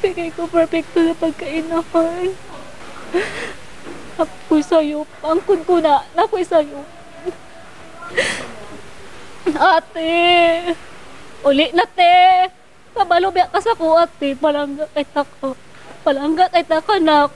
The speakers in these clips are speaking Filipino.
Kaya ko perfecto na pagkainahan. Napoy sa'yo. Angkon ko na. Napoy sa'yo. Ate. Uli na, te. Kabalo biya ka sa ko, ate. Palangga kay taka. Palangga kay taka, nak.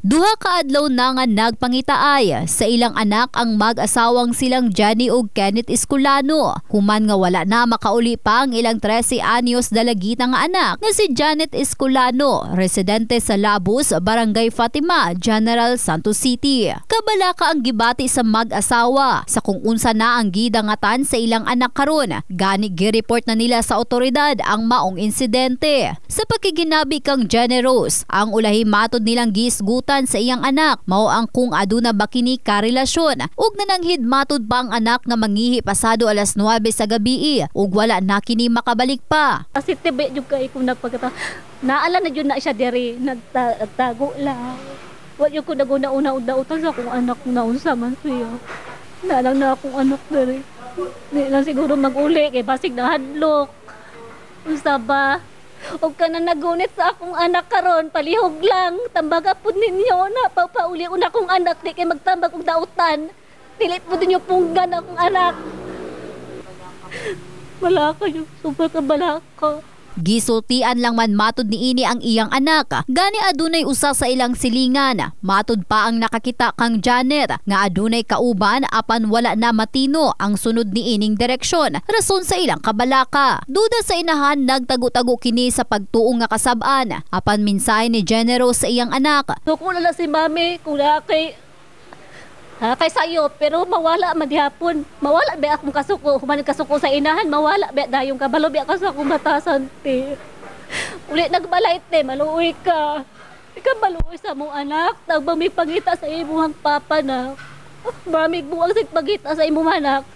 Duha ka adlaw na nga nagpangitaay sa ilang anak ang mag-asawang silang Johnny ug Kenneth Escolano. Human nga wala na makauli pa ang ilang 13 anyos dalagita nga anak nga si Janet Escolano, residente sa Labus, Barangay Fatima, General Santos City. Kabala ka ang gibati sa mag-asawa sa kung unsa na ang gidangatan sa ilang anak karon. Gani gi-report na nila sa otoridad ang maong insidente. Sa pagkiginabi kang generous, ang ulahi matod nilang gisgutan sa iyang anak mao ang kung aduna ba kini karelasyon ug nananghid matod pa ang anak nga mangihi pasado alas 9 sa gabi ug wala na kini makabalik pa. Kasi tibi jud kay kung nagpagkata naala na jud na siya diri nagtago lang. Wa jud ko naguna-una og dautan sa akong anak na unsa man siya. Nalang na akong anak diri. Di lang siguro mag-uli kay basig na hadlok. Unsa ba? O ka na nagunit sa akong anak karon, palihog lang. Tambaga po ninyo na pauli una akong anak, di kay magtambag og dautan. Dilit po ninyo punggan akong anak. Wala kayo, super kabala ka. Gisultian lang man matod niini ang iyang anak. Gani adunay usa sa ilang silingan. Matod pa ang nakakita kang Janet nga adunay kauban apan wala na matino ang sunod niining direksyon. Rason sa ilang kabalaka. Duda sa inahan nagtago-tago kini sa pagtuong nga kasab-an. Apan minsay ni Generous sa iyang anak. So kung na si mami, kung kay sayo, pero mawala madihapon. Mawala ba akong kasuko, human kasuko sa inahan, mawala ba dayong kabalo ba ka sa akong batasan, te. Uli nagbalay, te, maluoy ka. Ikaw maluoy sa mong anak, tagbang may pangita sa imong papa na. Maraming buwang sa pagita sa imong anak.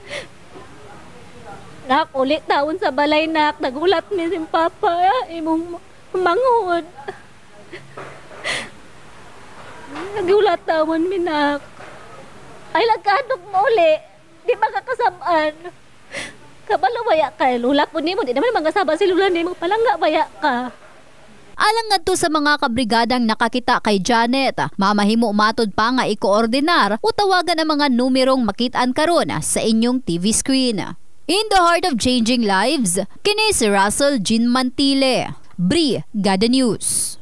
Nak, ulit taon sa balay, nak, nagulat ni si papa, imong manghod. Nagulat taon, minak. Ay lagkadok mo uli. Di ba kakasabaan? Kabalo baya ka. Lula po ni mo. Di naman mangasaba si Lula ni mo. Palangga baya ka. Alang nga to sa mga kabrigadang nakakita kay Janet, mamahimo matod pa nga i-koordinar o tawagan ang mga numerong makitaan karon sa inyong TV screen. In the heart of changing lives, kini si Russell Jean Mantile, Brigada News.